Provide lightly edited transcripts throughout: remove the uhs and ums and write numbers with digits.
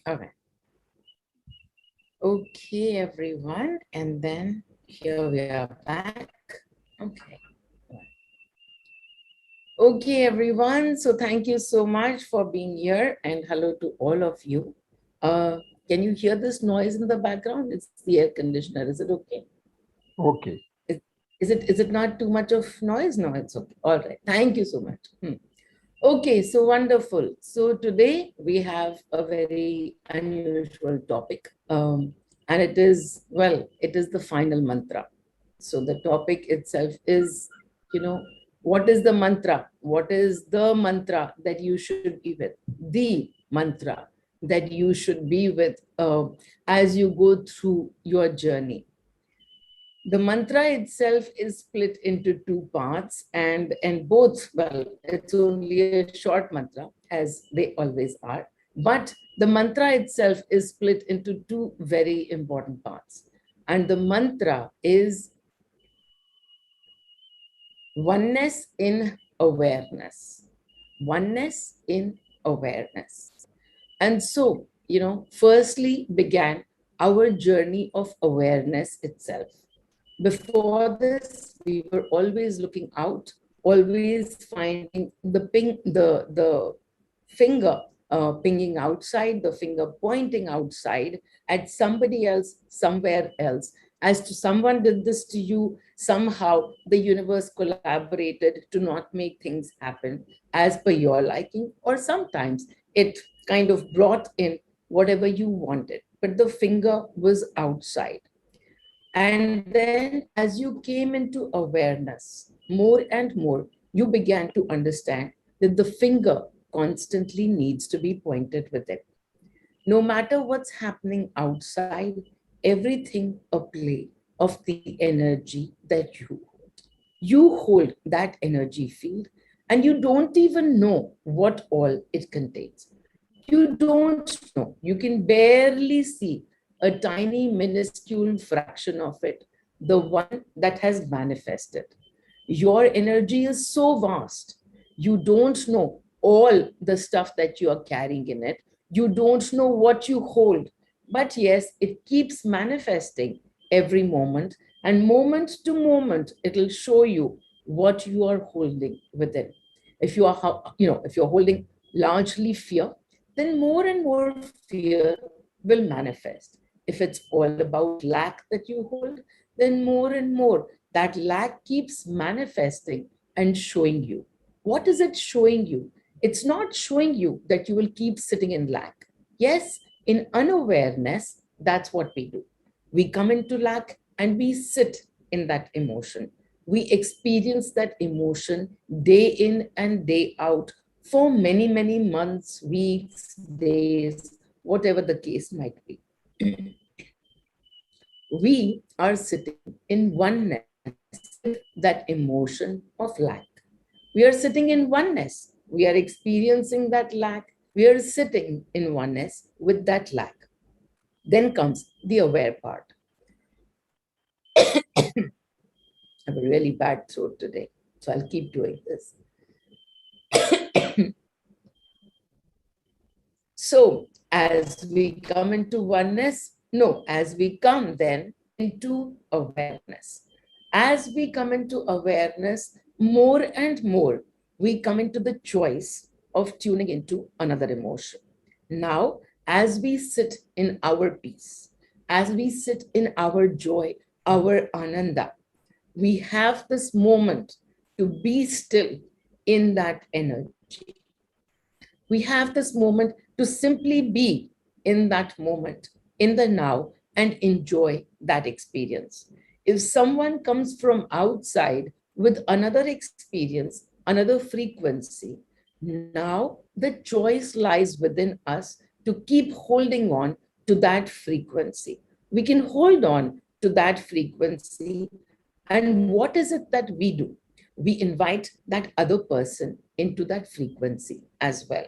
Okay. Okay, everyone. And then here we are back. Okay. Okay, everyone. So thank you so much for being here and hello to all of you. Can you hear this noise in the background? It's the air conditioner. Is it okay? Okay. Is it not too much of noise? No, it's okay. All right. Thank you so much. Okay, so wonderful. So today we have a very unusual topic. And it is, well, it is the final mantra. So the topic itself is, what is the mantra? What is the mantra that you should be with? The mantra that you should be with as you go through your journey. The mantra itself is split into two parts, and both, well, it's only a short mantra, as they always are, but the mantra itself is split into two very important parts. And the mantra is oneness in awareness. Oneness in awareness. And so, firstly began our journey of awareness itself. Before this, we were always looking out, always finding the finger pinging outside, the finger pointing outside at somebody else, somewhere else, as to someone did this to you, somehow the universe collaborated to not make things happen as per your liking, or sometimes it kind of brought in whatever you wanted, but the finger was outside. And then, as you came into awareness, more and more, you began to understand that the finger constantly needs to be pointed with it. No matter what's happening outside, everything a play of the energy that you hold. You hold that energy field, and you don't even know what all it contains. You don't know. You can barely see a tiny, minuscule fraction of it, the one that has manifested. Your energy is so vast. You don't know all the stuff that you are carrying in it. You don't know what you hold. But yes, it keeps manifesting every moment. And moment to moment, it'll show you what you are holding within. If you are, if you're holding largely fear, then more and more fear will manifest. If it's all about lack that you hold, then more and more that lack keeps manifesting and showing you. What is it showing you? It's not showing you that you will keep sitting in lack. Yes, in unawareness, that's what we do. We come into lack and we sit in that emotion. We experience that emotion day in and day out for many, many months, weeks, days, whatever the case might be. We are sitting in oneness with that emotion of lack. We are sitting in oneness. We are experiencing that lack. We are sitting in oneness with that lack. Then comes the aware part. I have a really bad throat today, so I'll keep doing this. So, as we come into oneness, no, as we come then into awareness. As we come into awareness, more and more, we come into the choice of tuning into another emotion. Now, as we sit in our peace, as we sit in our joy, our ananda, we have this moment to be still in that energy. We have this moment to simply be in that moment, in the now, and enjoy that experience. If someone comes from outside with another experience, another frequency, now the choice lies within us to keep holding on to that frequency. We can hold on to that frequency. And what is it that we do? We invite that other person into that frequency as well.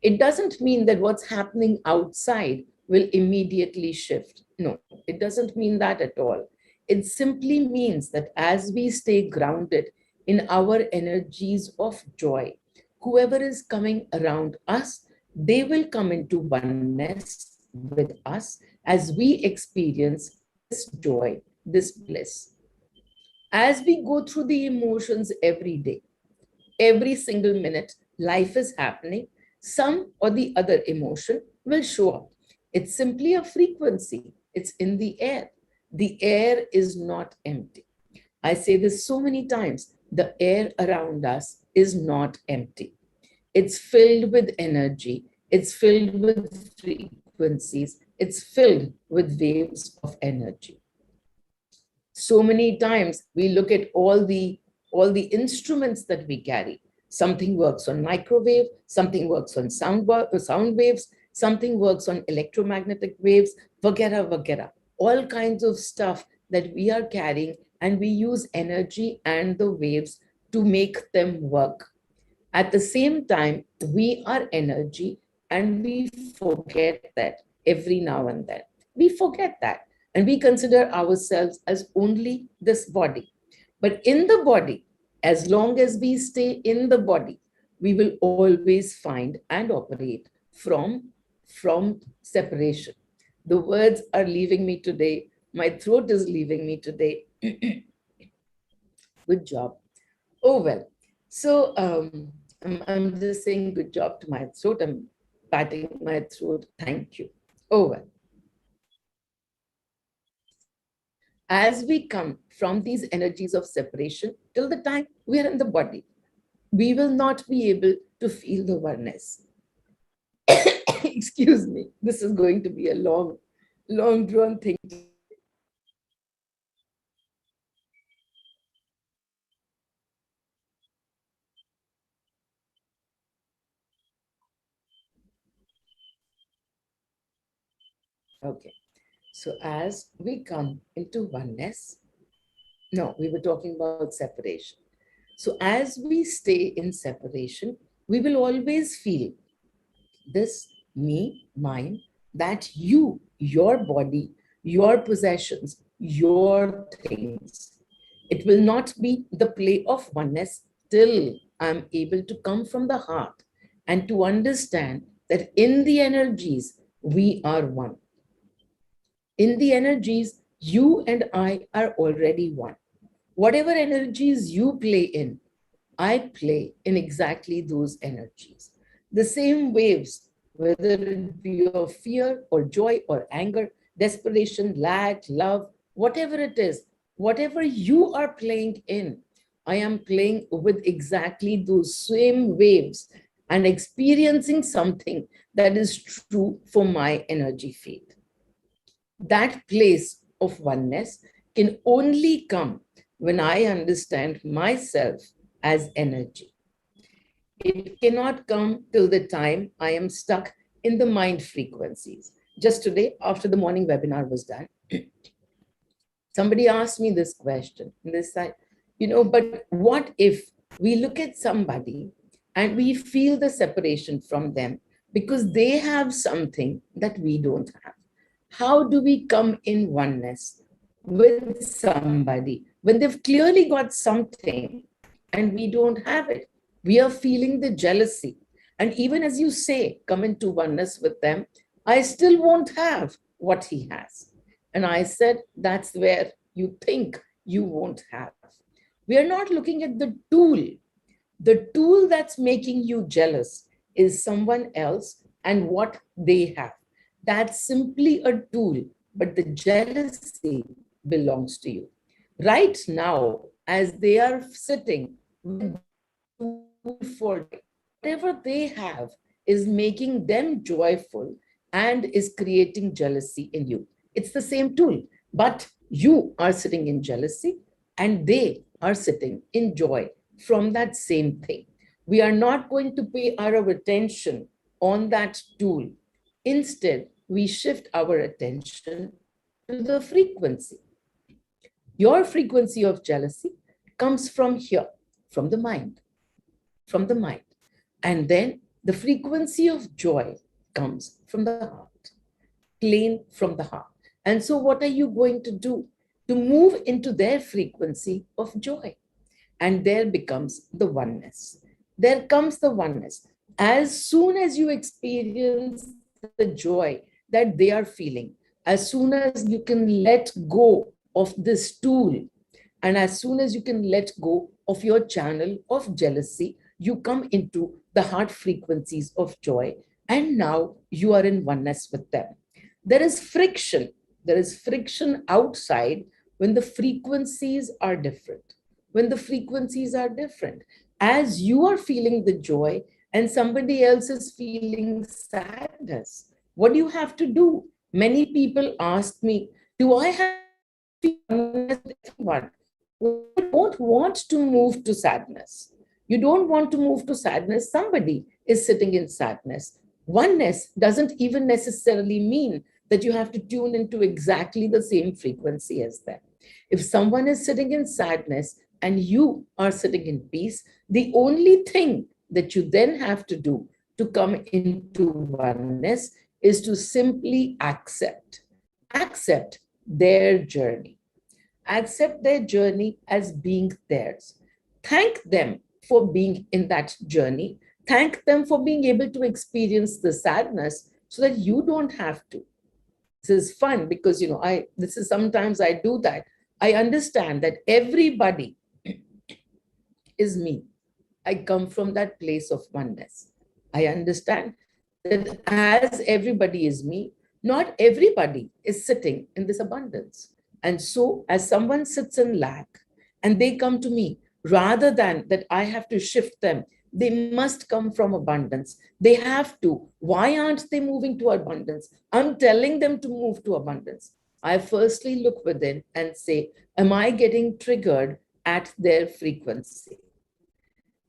It doesn't mean that what's happening outside will immediately shift. No, it doesn't mean that at all. It simply means that as we stay grounded in our energies of joy, whoever is coming around us, they will come into oneness with us as we experience this joy, this bliss. As we go through the emotions every day, every single minute, life is happening, some or the other emotion will show up. It's simply a frequency, it's in the air. The air is not empty. I say this so many times, the air around us is not empty. It's filled with energy, it's filled with frequencies, it's filled with waves of energy. So many times we look at all the instruments that we carry. Something works on microwave, something works on sound waves, something works on electromagnetic waves, vagera vagera, all kinds of stuff that we are carrying, and we use energy and the waves to make them work. At the same time, we are energy, and we forget that every now and then. We forget that. And we consider ourselves as only this body. But in the body, as long as we stay in the body, we will always find and operate from separation. The words are leaving me today. My throat is leaving me today. Good job. Oh, well. So I'm just saying good job to my throat. I'm patting my throat. Thank you. Oh, well. As we come from these energies of separation, till the time we are in the body, we will not be able to feel the oneness. Excuse me. This is going to be a long drawn thing. Okay. So as we come into oneness, no, we were talking about separation. So as we stay in separation, we will always feel this me, mine, that you, your body, your possessions, your things. It will not be the play of oneness till I'm able to come from the heart and to understand that in the energies, we are one. In the energies, you and I are already one. Whatever energies you play in, I play in exactly those energies. The same waves, whether it be of fear or joy or anger, desperation, lack, love, whatever it is, whatever you are playing in, I am playing with exactly those same waves and experiencing something that is true for my energy field. That place of oneness can only come when I understand myself as energy. It cannot come till the time I am stuck in the mind frequencies. Just today, after the morning webinar was done, somebody asked me this question. And they said, but what if we look at somebody and we feel the separation from them because they have something that we don't have? How do we come in oneness with somebody when they've clearly got something and we don't have it? We are feeling the jealousy. And even as you say, come into oneness with them, I still won't have what he has. And I said, that's where you think you won't have. We are not looking at the tool. The tool that's making you jealous is someone else and what they have. That's simply a tool, but the jealousy belongs to you. Right now, as they are sitting with for whatever they have is making them joyful and is creating jealousy in you. It's the same tool, but you are sitting in jealousy and they are sitting in joy from that same thing. We are not going to pay our attention on that tool. Instead, we shift our attention to the frequency. Your frequency of jealousy comes from here, from the mind, from the mind. And then The frequency of joy comes from the heart, plain from the heart. And so, what are you going to do? To move into their frequency of joy. And there becomes the oneness. There comes the oneness. As soon as you experience the joy that they are feeling, as soon as you can let go of this tool, and as soon as you can let go of your channel of jealousy, you come into the heart frequencies of joy. And now you are in oneness with them. There is friction. There is friction outside when the frequencies are different. When the frequencies are different. As you are feeling the joy and somebody else is feeling sadness, what do you have to do? Many people ask me, do I have to feel oneness with everyone? Well, you don't want to move to sadness. You don't want to move to sadness. Somebody is sitting in sadness. Oneness doesn't even necessarily mean that you have to tune into exactly the same frequency as them. If someone is sitting in sadness and you are sitting in peace, the only thing that you then have to do to come into oneness is to simply accept their journey. Accept their journey as being theirs. Thank them for being in that journey. Thank them for being able to experience the sadness so that you don't have to. This is fun because, this is sometimes I do that. I understand that everybody is me. I come from that place of oneness. I understand that as everybody is me, not everybody is sitting in this abundance. And so, as someone sits in lack and they come to me, rather than that I have to shift them, they must come from abundance. They have to. Why aren't they moving to abundance? I'm telling them to move to abundance. I firstly look within and say, am I getting triggered at their frequency?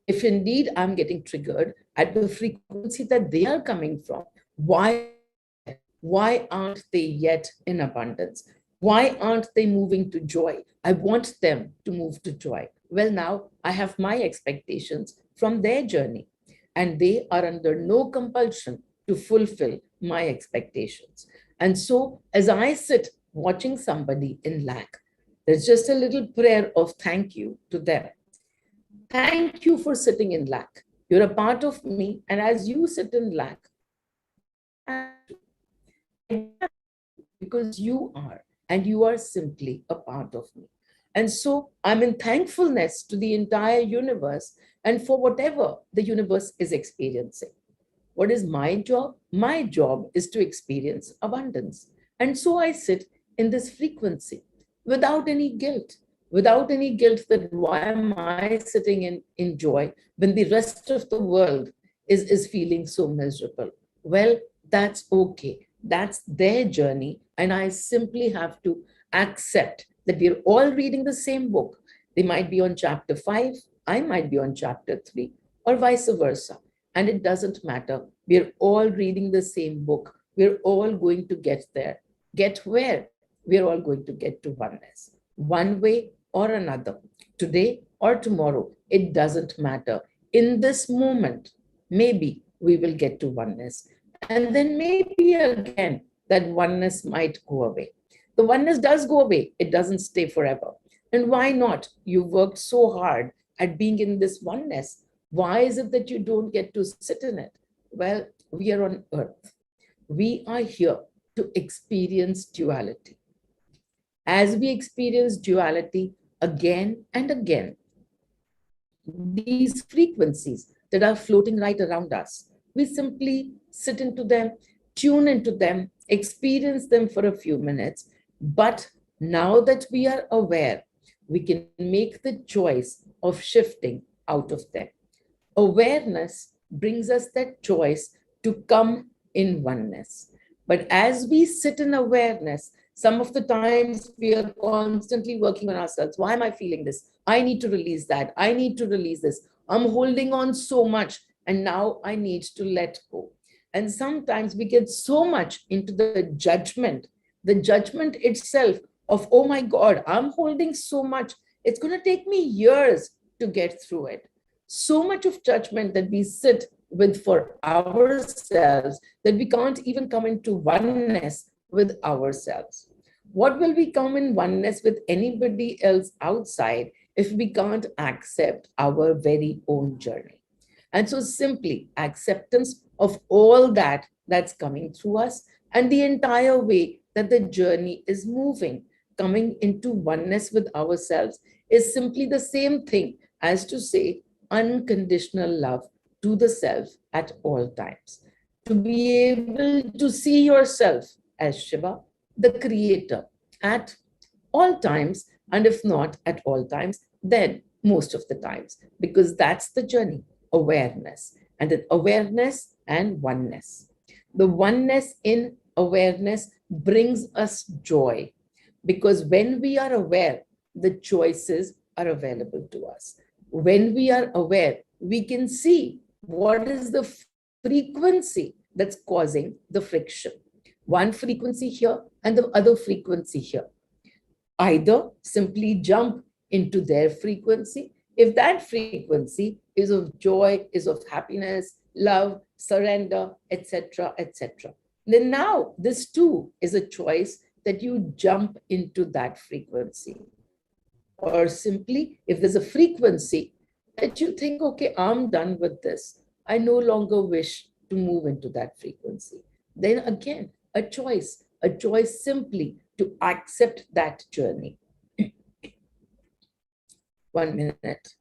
If indeed I'm getting triggered at the frequency that they are coming from, why aren't they there? Why aren't they yet in abundance? Why aren't they moving to joy? I want them to move to joy. Well, now I have my expectations from their journey, and they are under no compulsion to fulfill my expectations. And so, as I sit watching somebody in lack, there's just a little prayer of thank you to them. Thank you for sitting in lack. You're a part of me. And as you sit in lack, I don't have to. I don't have to because you are, and you are simply a part of me. And so I'm in thankfulness to the entire universe and for whatever the universe is experiencing. What is my job? My job is to experience abundance. And so I sit in this frequency without any guilt that why am I sitting in joy when the rest of the world is feeling so miserable? Well, that's okay. That's their journey. And I simply have to accept that we're all reading the same book. They might be on chapter 5, I might be on chapter 3, or vice versa. And it doesn't matter. We're all reading the same book. We're all going to get there. Get where? We're all going to get to oneness. One way or another, today or tomorrow, it doesn't matter. In this moment, maybe we will get to oneness. And then maybe again, that oneness might go away. The oneness does go away, it doesn't stay forever. And why not? You worked so hard at being in this oneness. Why is it that you don't get to sit in it? Well, we are on earth. We are here to experience duality. As we experience duality again and again, these frequencies that are floating right around us, we simply sit into them, tune into them, experience them for a few minutes. But now that we are aware, we can make the choice of shifting out of them. Awareness brings us that choice to come in oneness. But as we sit in awareness, some of the times we are constantly working on ourselves. Why am I feeling this? I need to release that. I need to release this. I'm holding on so much, and now I need to let go. And sometimes we get so much into the judgment itself of, oh my God, I'm holding so much. It's going to take me years to get through it. So much of judgment that we sit with for ourselves that we can't even come into oneness with ourselves. What will we come in oneness with anybody else outside if we can't accept our very own journey? And so simply acceptance of all that that's coming through us and the entire way that the journey is moving, coming into oneness with ourselves is simply the same thing as to say unconditional love to the self at all times. To be able to see yourself as Shiva, the creator, at all times, and if not at all times, then most of the times, because that's the journey, awareness, and then awareness and oneness. The oneness in awareness brings us joy because when we are aware, the choices are available to us. When we are aware, we can see what is the frequency that's causing the friction. One frequency here and the other frequency here. Either simply jump into their frequency. If that frequency is of joy, is of happiness, love, surrender, etc., etc., then now this too is a choice that you jump into that frequency. Or simply, if there's a frequency that you think, okay, I'm done with this, I no longer wish to move into that frequency, then again, a choice simply to accept that journey. 1 minute.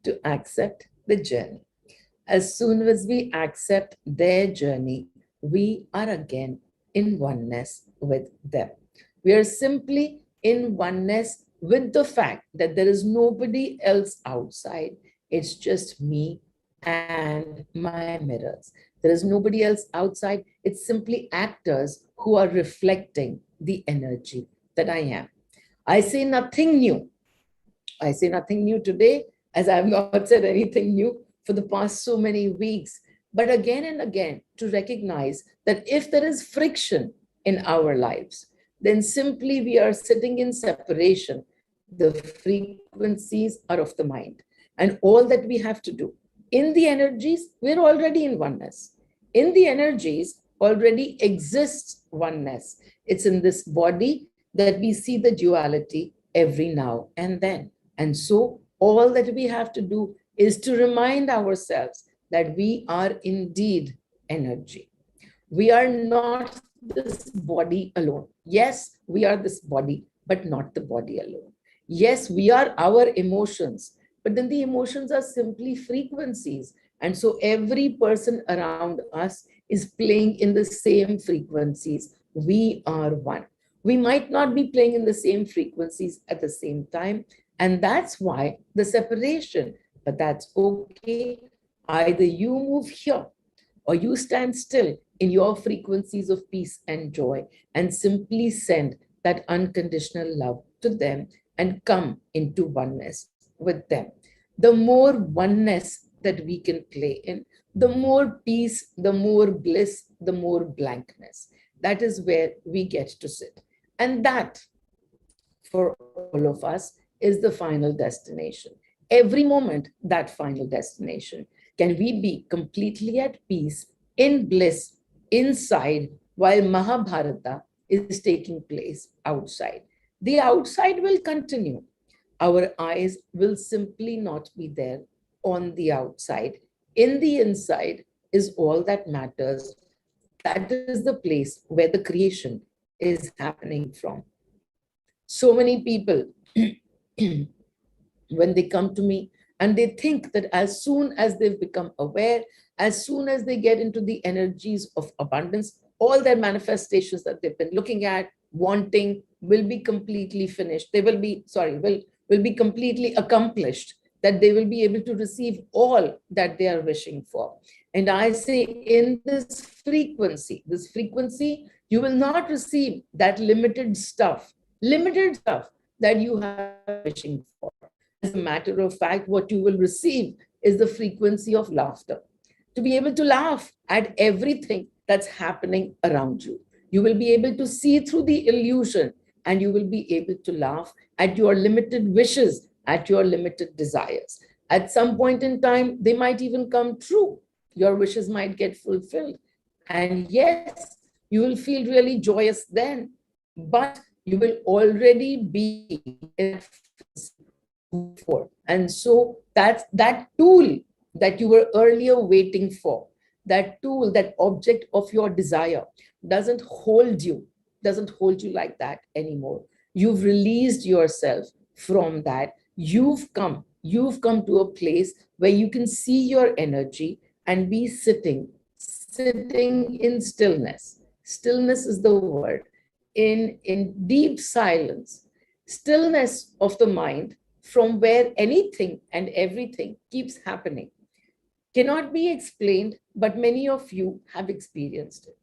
To accept the journey. As soon as we accept their journey, we are again in oneness with them. We are simply in oneness with the fact that there is nobody else outside. It's just me and my mirrors. There is nobody else outside. It's simply actors who are reflecting the energy that I am. I say nothing new. I say nothing new today, as I have not said anything new for the past so many weeks. But again and again, to recognize that if there is friction in our lives, then simply we are sitting in separation. The frequencies are of the mind. And all that we have to do in the energies, we're already in oneness. In the energies, already exists oneness. It's in this body that we see the duality every now and then. And so all that we have to do is to remind ourselves that we are indeed energy. We are not this body alone. Yes, we are this body, but not the body alone. Yes, we are our emotions, but then the emotions are simply frequencies. And so every person around us is playing in the same frequencies. We are one. We might not be playing in the same frequencies at the same time. And that's why the separation, but that's okay. Either you move here or you stand still in your frequencies of peace and joy and simply send that unconditional love to them and come into oneness with them. The more oneness that we can play in, the more peace, the more bliss, the more blankness. That is where we get to sit. And that, for all of us, is the final destination. Every moment, that final destination. Can we be completely at peace, in bliss, inside, while Mahabharata is taking place outside? The outside will continue. Our eyes will simply not be there on the outside. In the inside is all that matters. That is the place where the creation is happening from. So many people, when they come to me and they think that as soon as they've become aware, as soon as they get into the energies of abundance, all their manifestations that they've been looking at, wanting, will be completely finished. They will be, sorry, will be completely accomplished, that they will be able to receive all that they are wishing for. And I say, in this frequency, you will not receive that limited stuff that you are wishing for. As a matter of fact, what you will receive is the frequency of laughter. To be able to laugh at everything that's happening around you. You will be able to see through the illusion, and you will be able to laugh at your limited wishes, at your limited desires. At some point in time, they might even come true. Your wishes might get fulfilled. And yes, you will feel really joyous then, but you will already be in that frequency before. And so that's that tool that you were earlier waiting for, that tool, that object of your desire, doesn't hold you, doesn't hold you like that anymore. You've released yourself from that. You've come to a place where you can see your energy and be sitting in stillness. Stillness is the word. In deep silence, stillness of the mind, from where anything and everything keeps happening, cannot be explained, but many of you have experienced it.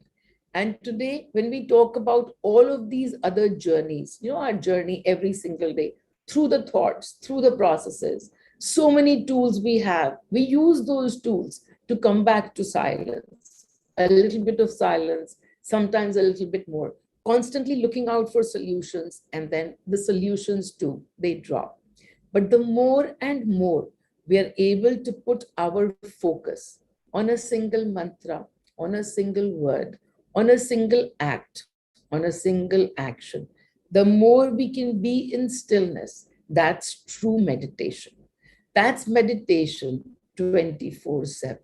And today, when we talk about all of these other journeys, our journey every single day, through the thoughts, through the processes, so many tools we have, we use those tools to come back to silence, a little bit of silence, sometimes a little bit more, constantly looking out for solutions, and then the solutions too, they drop. But the more and more we are able to put our focus on a single mantra, on a single word, on a single act, on a single action, the more we can be in stillness. That's true meditation. That's meditation 24/7.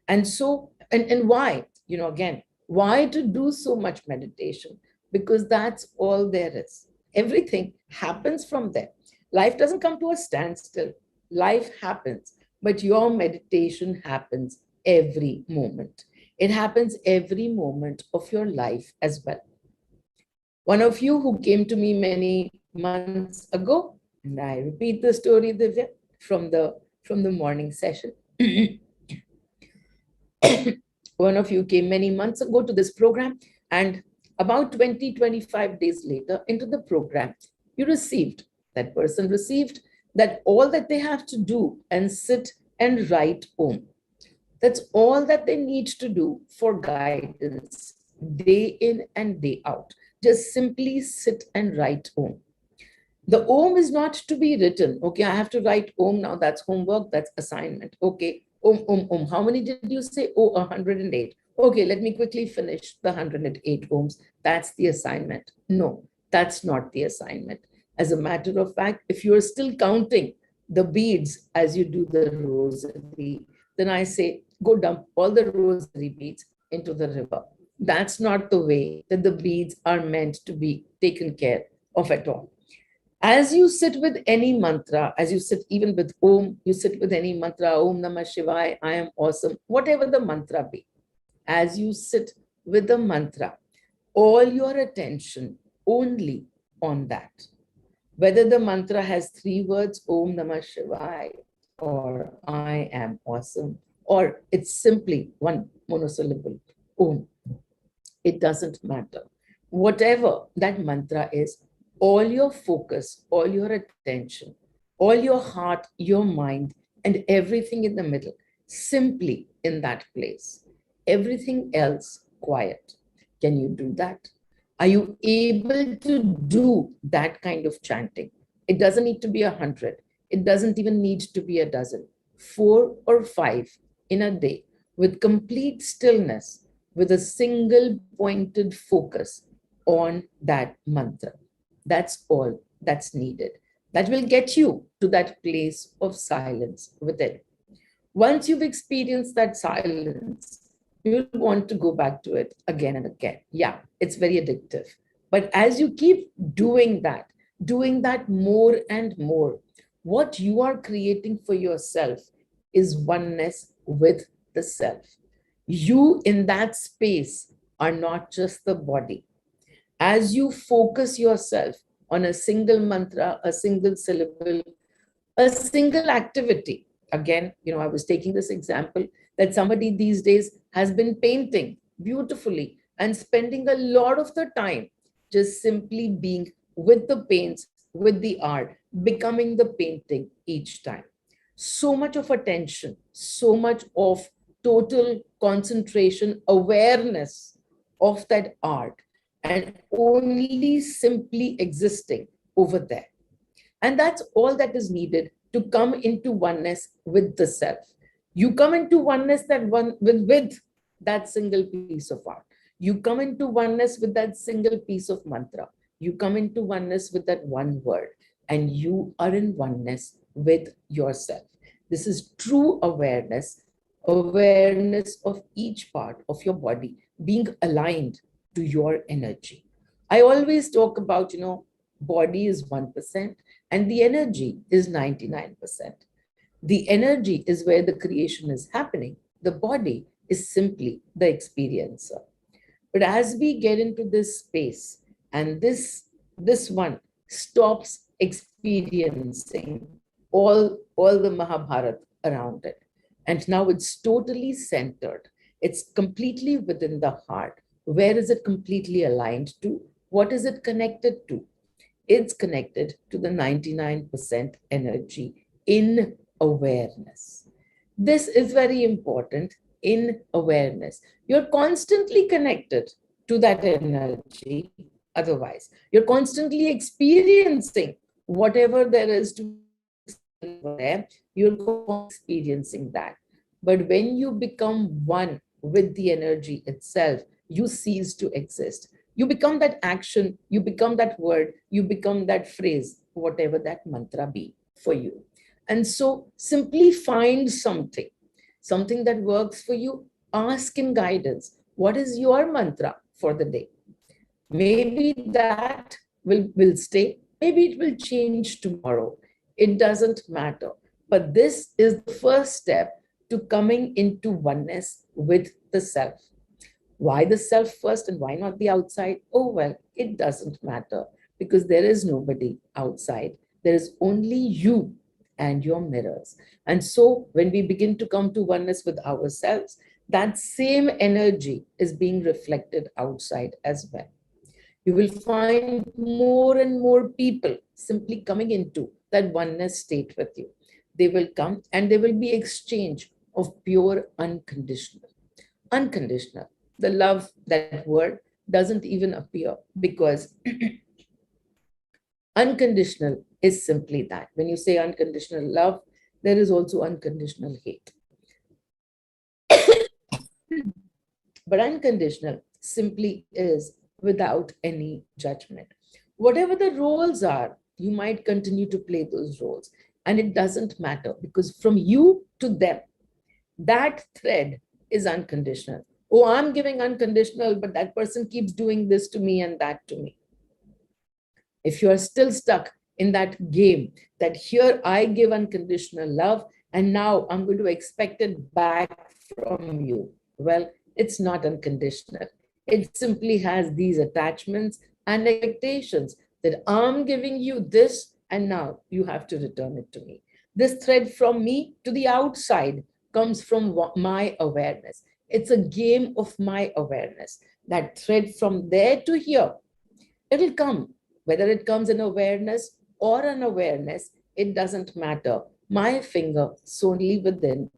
And so, and why? Again, why to do so much meditation? Because that's all there is. Everything happens from there. Life doesn't come to a standstill. Life happens, but your meditation happens every moment. It happens every moment of your life as well. One of you who came to me many months ago, and I repeat the story, Divya, from the morning session. One of you came many months ago to this program, and about 20, 25 days later into the program, you received, that person received that all that they have to do and sit and write Om. That's all that they need to do for guidance, day in and day out. Just simply sit and write Om. The Om is not to be written. Okay, I have to write Om now. That's homework, that's assignment. Okay, Om, Om, Om. How many did you say? Oh, 108. Okay, let me quickly finish the 108 Oms. That's the assignment. No, that's not the assignment. As a matter of fact, if you're still counting the beads as you do the rosary, then I say, go dump all the rosary beads into the river. That's not the way that the beads are meant to be taken care of at all. As you sit with any mantra, as you sit even with Om, you sit with any mantra, Om Namah Shivaya, I am awesome, whatever the mantra be. As you sit with the mantra, all your attention only on that. Whether the mantra has 3 words, Om Namah Shivaya, or I am awesome, or it's simply one monosyllable, Om. It doesn't matter. Whatever that mantra is, all your focus, all your attention, all your heart, your mind, and everything in the middle, simply in that place. Everything else quiet. Can you do that? Are you able to do that kind of chanting? It doesn't need to be 100. It doesn't even need to be a dozen. 4 or 5 in a day with complete stillness, with a single pointed focus on that mantra. That's all that's needed. That will get you to that place of silence within. Once you've experienced that silence, you'll want to go back to it again and again. Yeah, it's very addictive. But as you keep doing that more and more, what you are creating for yourself is oneness with the self. You in that space are not just the body. As you focus yourself on a single mantra, a single syllable, a single activity. Again, I was taking this example that somebody these days has been painting beautifully and spending a lot of the time just simply being with the paints with the art, becoming the painting each time. So much of attention, so much of total concentration, awareness of that art, and only simply existing over there. And that's all that is needed to come into oneness with the self. You come into oneness that one with that single piece of art. You come into oneness with that single piece of mantra. You come into oneness with that one word, and you are in oneness with yourself. This is true awareness, awareness of each part of your body being aligned to your energy. I always talk about, body is 1% and the energy is 99%. The energy is where the creation is happening. The body is simply the experiencer. But as we get into this space and this one stops experiencing all the Mahabharat around it, and now it's totally centered. It's completely within the heart. Where is it completely aligned to? What is it connected to? It's connected to the 99% energy in awareness. This is very important in awareness. You're constantly connected to that energy. Otherwise, you're constantly experiencing whatever there is to there, you're experiencing that. But when you become one with the energy itself, you cease to exist. You become that action, you become that word, you become that phrase, whatever that mantra be for you. And so simply find something that works for you. Ask in guidance, what is your mantra for the day? Maybe that will stay, maybe it will change tomorrow. It doesn't matter. But this is the first step to coming into oneness with the self. Why the self first and why not the outside? Oh, well, it doesn't matter because there is nobody outside. There is only you and your mirrors. And so when we begin to come to oneness with ourselves, that same energy is being reflected outside as well. You will find more and more people simply coming into that oneness state with you. They will come and there will be exchange of pure unconditional. Unconditional. The love, that word doesn't even appear because unconditional is simply that. When you say unconditional love, there is also unconditional hate. But unconditional simply is without any judgment. Whatever the roles are, you might continue to play those roles. And it doesn't matter because from you to them, that thread is unconditional. Oh, I'm giving unconditional, but that person keeps doing this to me and that to me. If you are still stuck in that game, that here I give unconditional love and now I'm going to expect it back from you, well, it's not unconditional. It simply has these attachments and expectations that I'm giving you this and now you have to return it to me. This thread from me to the outside comes from my awareness. It's a game of my awareness. That thread from there to here, it'll come. Whether it comes in awareness or unawareness, it doesn't matter. My finger solely within,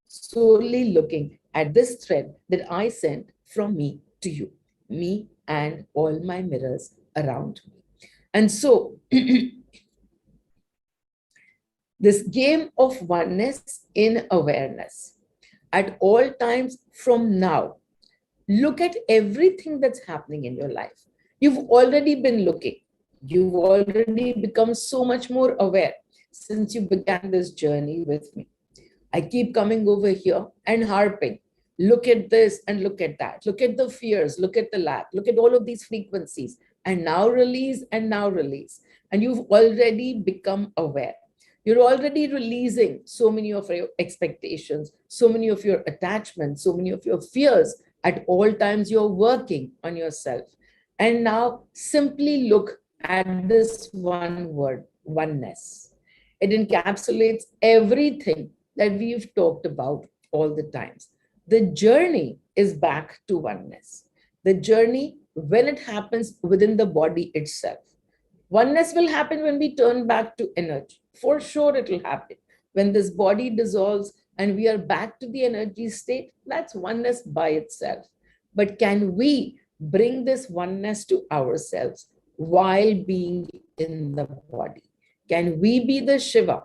solely looking at this thread that I sent from me to you, me and all my mirrors around me. And so, this game of oneness in awareness at all times from now, look at everything that's happening in your life. You've already been looking. You've already become so much more aware since you began this journey with me. I keep coming over here and harping. Look at this and look at that. Look at the fears, look at the lack, look at all of these frequencies. And now release and now release. And you've already become aware. You're already releasing so many of your expectations, so many of your attachments, so many of your fears. At all times, you're working on yourself. And now simply look at this one word, oneness. It encapsulates everything that we've talked about all the times. The journey is back to oneness. The journey, when it happens within the body itself, Oneness will happen when we turn back to energy. For sure, it will happen. When this body dissolves and we are back to the energy state, that's oneness by itself. But can we bring this oneness to ourselves while being in the body? Can we be the Shiva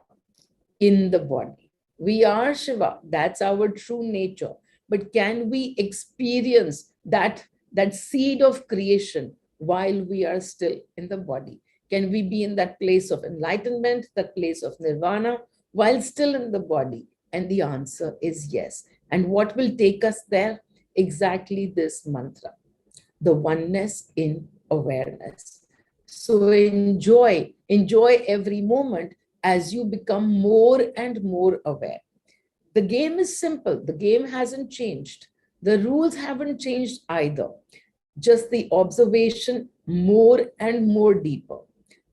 in the body? We are Shiva, that's our true nature. But can we experience that seed of creation while we are still in the body? Can we be in that place of enlightenment, that place of nirvana, while still in the body? And the answer is yes. And what will take us there? Exactly this mantra, the oneness in awareness. So enjoy every moment as you become more and more aware. The game is simple. The game hasn't changed. The rules haven't changed either. Just the observation more and more deeper,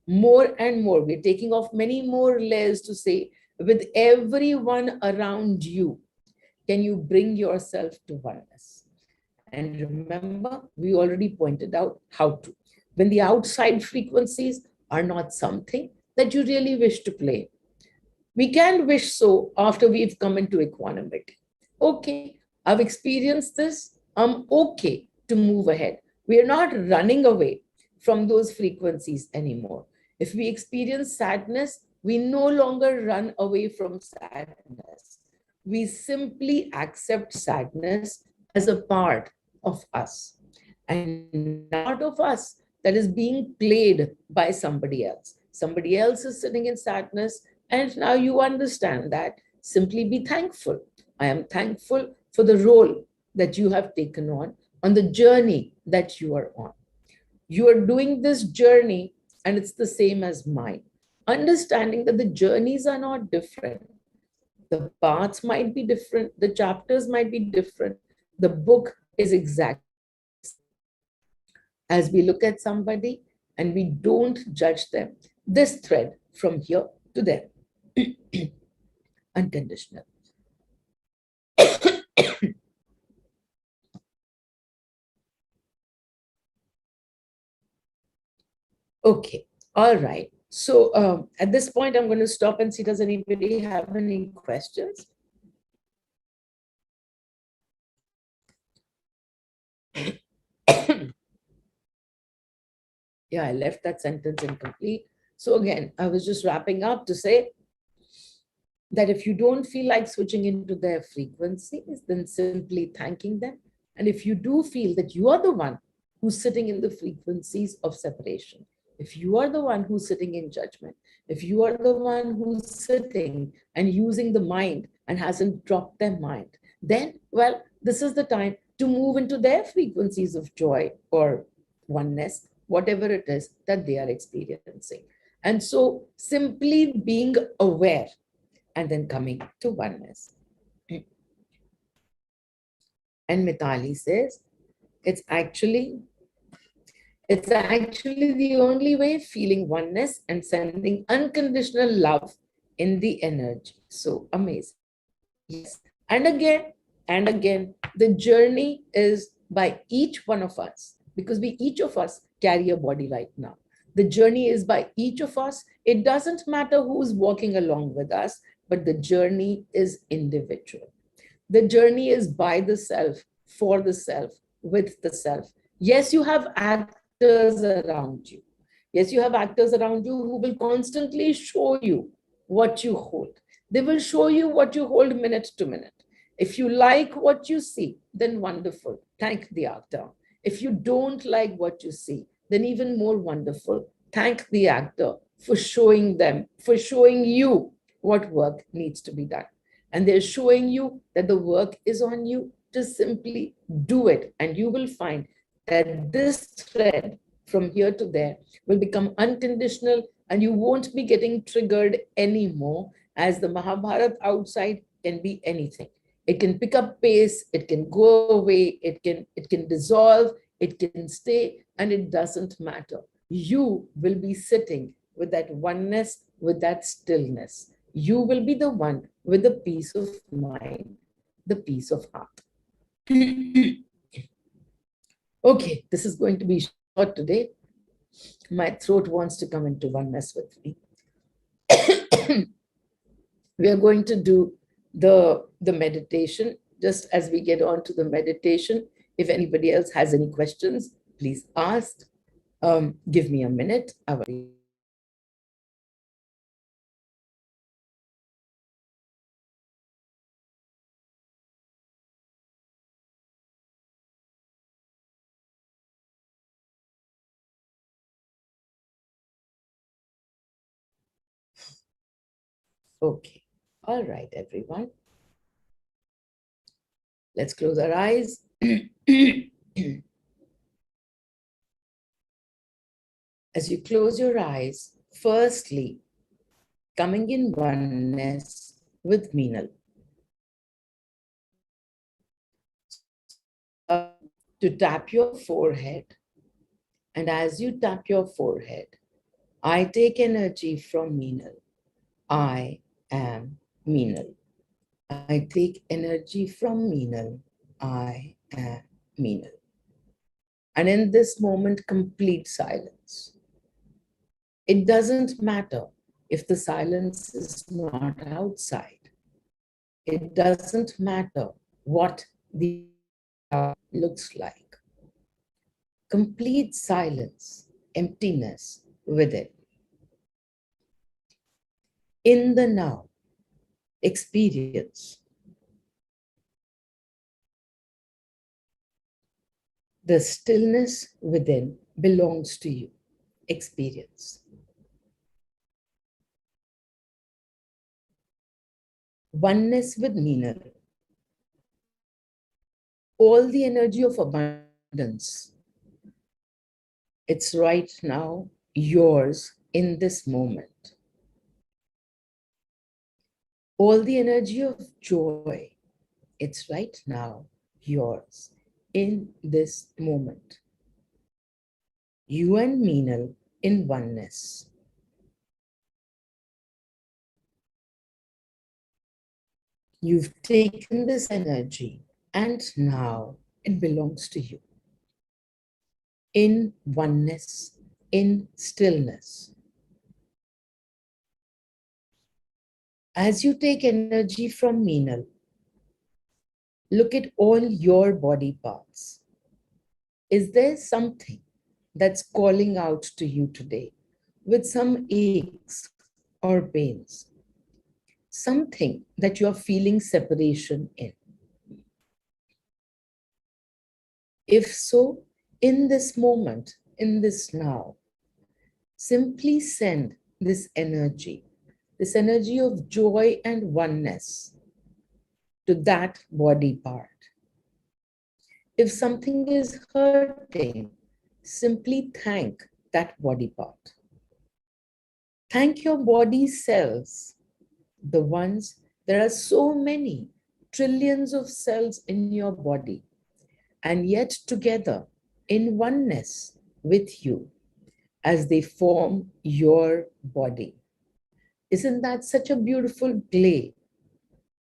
more and more. We're taking off many more layers to say, with everyone around you, can you bring yourself to oneness? And remember, we already pointed out how to. When the outside frequencies are not something that you really wish to play, we can wish so after we've come into equanimity. Okay, I've experienced this. I'm okay to move ahead. We are not running away from those frequencies anymore. If we experience sadness, we no longer run away from sadness. We simply accept sadness as a part of us. And part of us that is being played by somebody else. Somebody else is sitting in sadness, and now you understand that. Simply be thankful. I am thankful for the role that you have taken on the journey that you are on. You are doing this journey, and it's the same as mine. Understanding that the journeys are not different. The paths might be different, the chapters might be different. The book is exact. As we look at somebody and we don't judge them, this thread from here to there, unconditional. Okay, all right. So at this point, I'm going to stop and see, does anybody have any questions? Yeah, I left that sentence incomplete. So again, I was just wrapping up to say that if you don't feel like switching into their frequencies, then simply thanking them. And if you do feel that you are the one who's sitting in the frequencies of separation, if you are the one who's sitting in judgment, if you are the one who's sitting and using the mind and hasn't dropped their mind, then, well, this is the time to move into their frequencies of joy or oneness, whatever it is that they are experiencing. And so simply being aware and then coming to oneness. And Mitali says, it's actually the only way, feeling oneness and sending unconditional love in the energy. So amazing. Yes. And again, the journey is by each one of us, because we each of us carry a body right now. The journey is by each of us. It doesn't matter who's walking along with us, but the journey is individual. The journey is by the self, for the self, with the self. Yes, you have actors around you. Yes, you have actors around you who will constantly show you what you hold. They will show you what you hold minute to minute. If you like what you see, then wonderful. Thank the actor. If you don't like what you see, then even more wonderful. Thank the actor for showing them, for showing you what work needs to be done. And they're showing you that the work is on you to simply do it. And you will find that this thread from here to there will become unconditional, and you won't be getting triggered anymore, as the Mahabharata outside can be anything. It can pick up pace, it can go away, it can dissolve, it can stay, and it doesn't matter. You will be sitting with that oneness, with that stillness. You will be the one with the peace of mind, the peace of heart. Okay, this is going to be short today. My throat wants to come into oneness with me. We are going to do the meditation. Just as we get on to the meditation, if anybody else has any questions, please ask. Give me a minute. I will be okay. All right, everyone. Let's close our eyes. As you close your eyes, firstly, coming in oneness with Meenal. To tap your forehead. And as you tap your forehead, I take energy from Meenal. I am Meenal. I take energy from Meenal. I am Meenal. And in this moment, complete silence. It doesn't matter if the silence is not outside. It doesn't matter what the looks like. Complete silence, emptiness within. In the now, experience the stillness within belongs to you. Experience. Oneness with Meenal. All the energy of abundance. It's right now yours in this moment. All the energy of joy. It's right now yours in this moment. You and Meenal in oneness. You've taken this energy and now it belongs to you. In oneness, in stillness. As you take energy from Meenal, look at all your body parts. Is there something that's calling out to you today with some aches or pains? Something that you're feeling separation in? If so, in this moment, in this now, simply send this energy of joy and oneness to that body part. If something is hurting, simply thank that body part. Thank your body cells, the ones, there are so many trillions of cells in your body, and yet together in oneness with you as they form your body. Isn't that such a beautiful play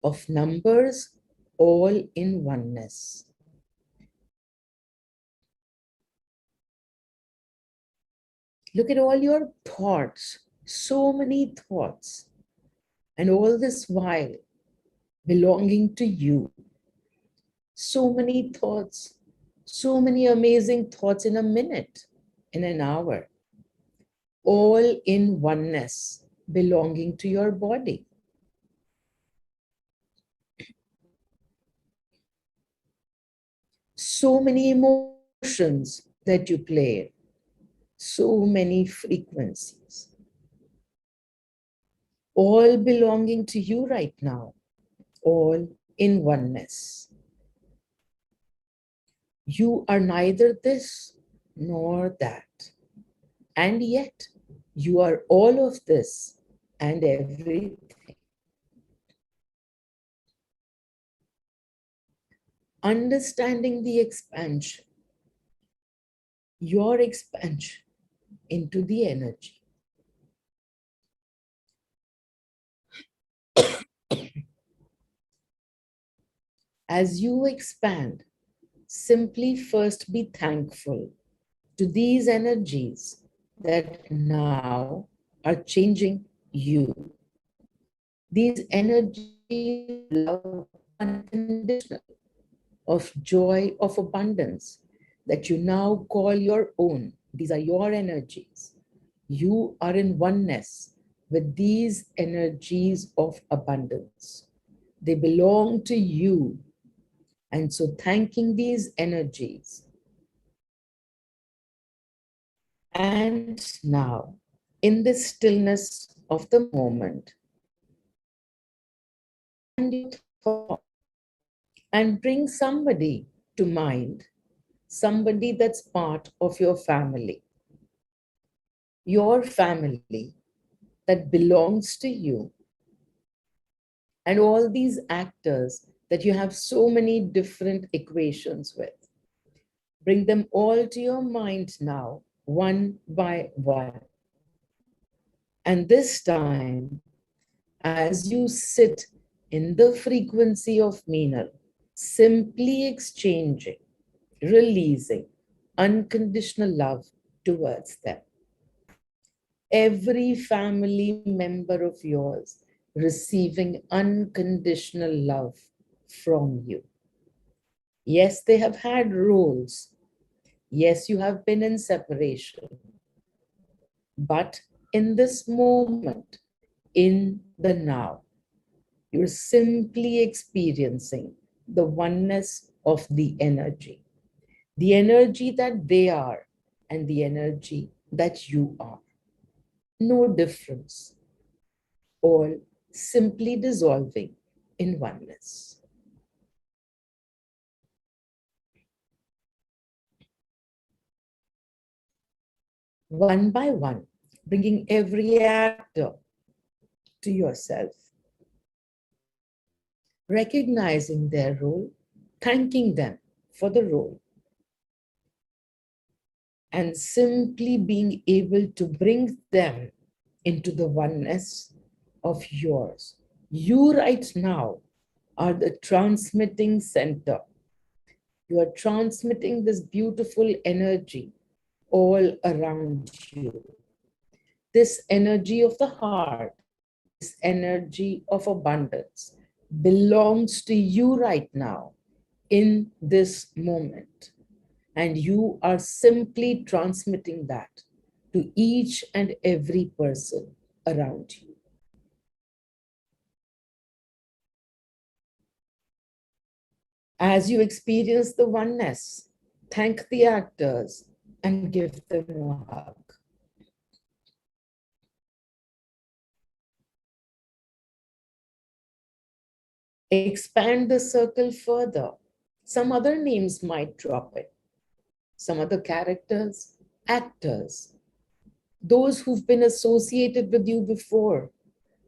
of numbers all in oneness? Look at all your thoughts, so many thoughts, and all this while belonging to you. So many thoughts, so many amazing thoughts in a minute, in an hour, all in oneness, belonging to your body. So many emotions that you play, so many frequencies, all belonging to you right now, all in oneness. You are neither this nor that, and yet you are all of this and everything. Understanding the expansion, your expansion into the energy. As you expand, simply first be thankful to these energies that now are changing you. These energies of love, unconditional, of joy, of abundance that you now call your own. These are your energies. You are in oneness with these energies of abundance. They belong to you. And so, thanking these energies. And now, in the stillness of the moment, and your thought, and bring somebody to mind, somebody that's part of your family that belongs to you, and all these actors that you have so many different equations with. Bring them all to your mind now, one by one. And this time, as you sit in the frequency of Meenal, simply exchanging, releasing unconditional love towards them. Every family member of yours receiving unconditional love from you. Yes, they have had roles. Yes, you have been in separation. But in this moment, in the now, you're simply experiencing the oneness of the energy that they are, and the energy that you are. No difference, all simply dissolving in oneness. One by one, bringing every actor to yourself, recognizing their role, thanking them for the role, and simply being able to bring them into the oneness of yours. You right now are the transmitting center. You are transmitting this beautiful energy all around you. This energy of the heart, this energy of abundance belongs to you right now in this moment. And you are simply transmitting that to each and every person around you. As you experience the oneness, thank the actors and give them a hug. Expand the circle further. Some other names might drop in. Some other characters, actors, those who've been associated with you before.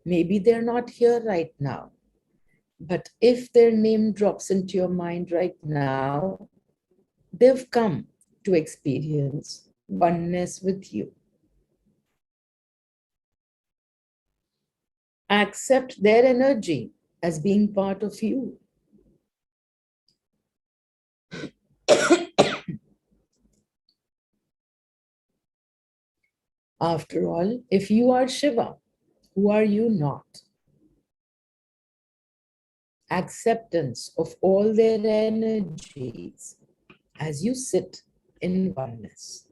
Maybe they're not here right now. But if their name drops into your mind right now, they've come to experience oneness with you. Accept their energy as being part of you. After all, if you are Shiva, who are you not? Acceptance of all their energies as you sit in oneness.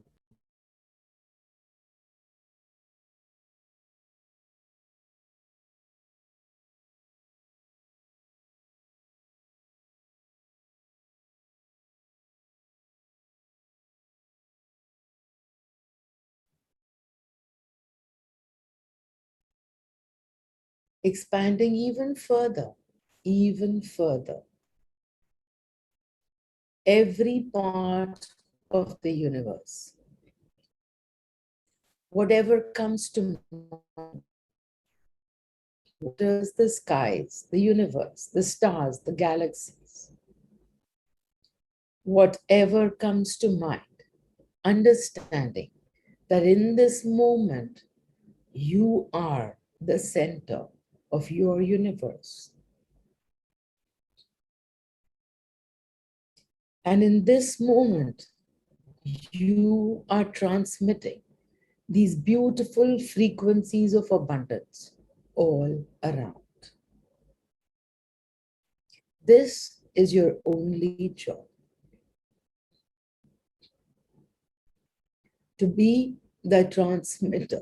Expanding even further, even further. Every part of the universe, whatever comes to mind, waters, the skies, the universe, the stars, the galaxies, whatever comes to mind, understanding that in this moment, you are the center of your universe. And in this moment, you are transmitting these beautiful frequencies of abundance all around. This is your only job, to be the transmitter,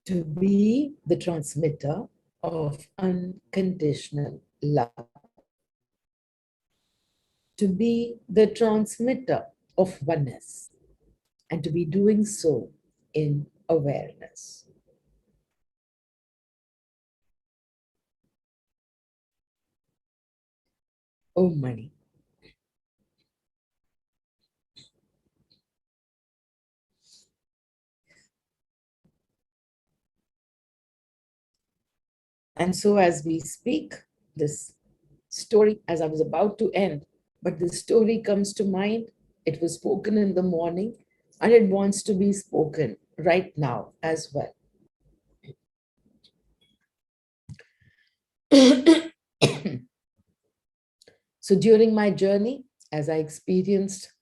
to be the transmitter of unconditional love, to be the transmitter of oneness, and to be doing so in awareness. Oh, money. And so, as we speak, this story, as I was about to end, but the story comes to mind. It was spoken in the morning, and it wants to be spoken right now as well. So during my journey, as I experienced,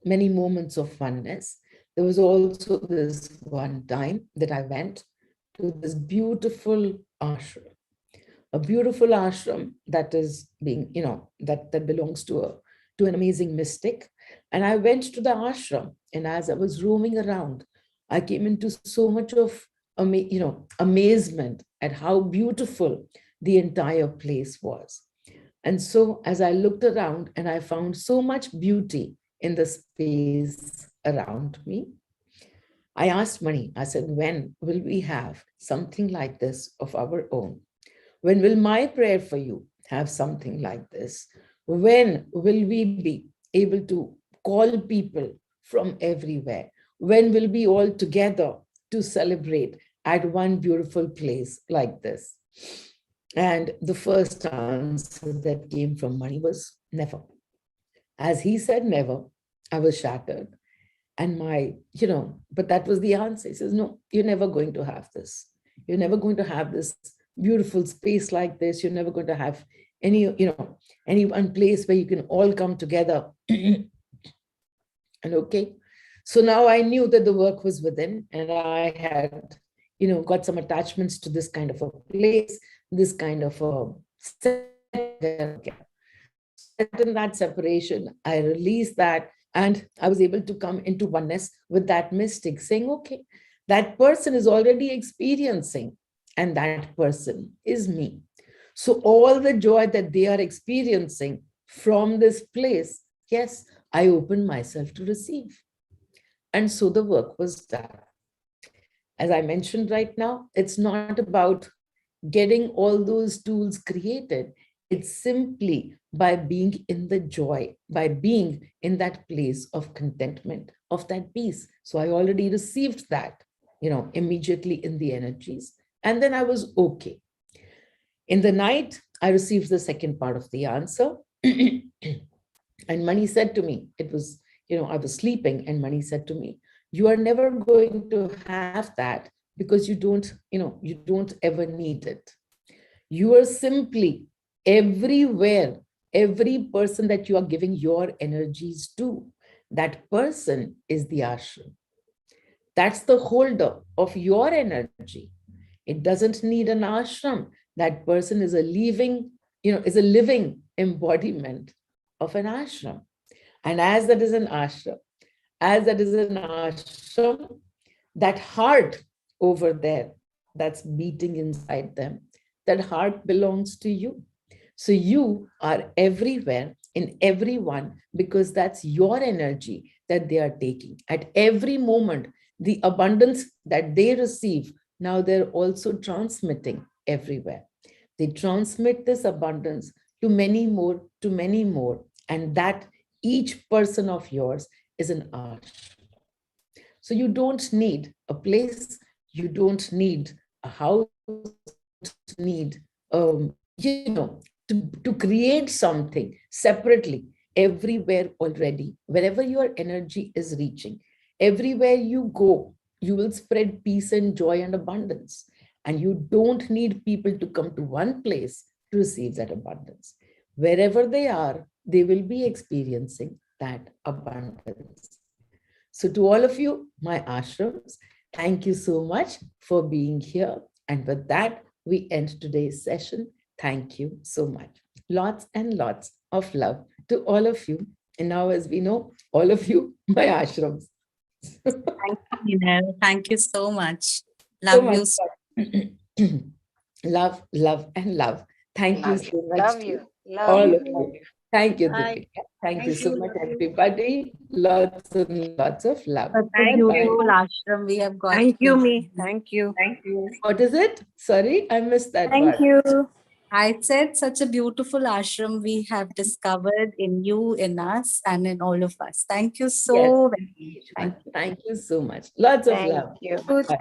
many moments of oneness, there was also this one time that I went to this beautiful ashram that is being, that belongs to an amazing mystic. And I went to the ashram, and as I was roaming around, I came into so much of amazement at how beautiful the entire place was. And so as I looked around and I found so much beauty in the space around me, I asked Mani, I said, when will we have something like this of our own? When will my prayer for you have something like this? When will we be able to call people from everywhere? When will we all together to celebrate at one beautiful place like this? And the first answer that came from Mani was never. As he said never, I was shattered. And but that was the answer. He says, no, you're never going to have this. You're never going to have this beautiful space like this. You're never going to have any one place where you can all come together. And okay. So now I knew that the work was within, and I had, got some attachments to this kind of a place, this kind of a in that separation, I released that, and I was able to come into oneness with that mystic, saying, okay, that person is already experiencing, and that person is me. So all the joy that they are experiencing from this place, yes, I opened myself to receive. And so the work was done. As I mentioned right now, it's not about getting all those tools created. It's simply by being in the joy, by being in that place of contentment, of that peace. So I already received that, immediately in the energies. And then I was okay. In the night, I received the second part of the answer. And Mani said to me, it was, I was sleeping, and Mani said to me, you are never going to have that because you don't ever need it. You are simply everywhere, every person that you are giving your energies to, that person is the ashram. That's the holder of your energy. It doesn't need an ashram. That person is is a living embodiment of an ashram. And as that is an ashram, that heart over there that's beating inside them, that heart belongs to you. So you are everywhere in everyone because that's your energy that they are taking. At every moment, the abundance that they receive, now they're also transmitting everywhere. They transmit this abundance to many more, to many more. And that each person of yours is an ashram. So you don't need a place, you don't need a house, need to create something separately. Everywhere already, wherever your energy is reaching, everywhere you go, you will spread peace and joy and abundance. And you don't need people to come to one place to receive that abundance. Wherever they are, they will be experiencing that abundance. So, to all of you, my ashrams, thank you so much for being here. And with that, we end today's session. Thank you so much. Lots and lots of love to all of you. And now, as we know, all of you, my ashrams. Thank you, Meenal. Thank you so much. So Love much you. love. Love, love, and love. Thank you Love you. so much Love to you. Love all you. of you. Thank you, Bye. Deepika. Thank you Thank so you. much, Love you. everybody. Lots and lots of love. Such a Bye bye. beautiful ashram we have got Thank you, to. me. Thank you. Thank you. What is it? Sorry, I missed that Thank part. you. I said such a beautiful ashram we have discovered in you, in us, and in all of us. Thank you Yes, so very indeed. much. Thank you so much. Lots of Thank love. you. Bye.